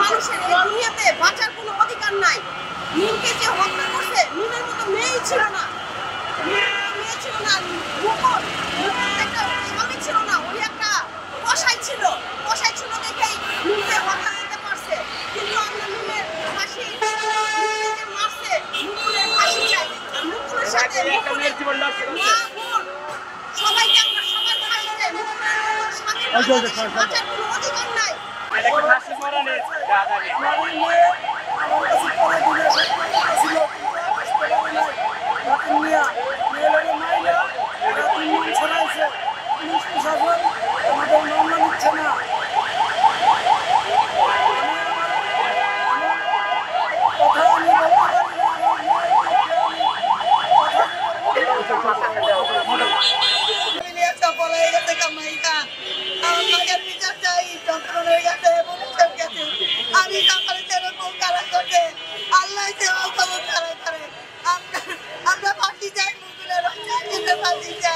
মানুষের এই দুনিয়াতে বাঁচার কোনো অধিকার নাই। নুনকে যে হত্যা করছে, নুনের মতো মেয়ে ছিল না, মেয়ে ছিল না, একটা স্বামী ছিল না, ওই একটা কসাই ছিল দেখেই নুনকে হত্যা করতে পারছে। কিন্তু আমরা নুনের ফাঁসি, নুনকে যে মারছে, নুনের ফাঁসি চাই। মুকুলের সাথে মা বোন সবাইকে আমরা সবার ফাঁসি চাই। মুকুলের মতো স্বামীর বাংলাদেশে বাঁচার কোনো অধিকার নাই। আল্লাহ আমরা ফাঁসি চাই, মুকুলের ফাঁসি চাই।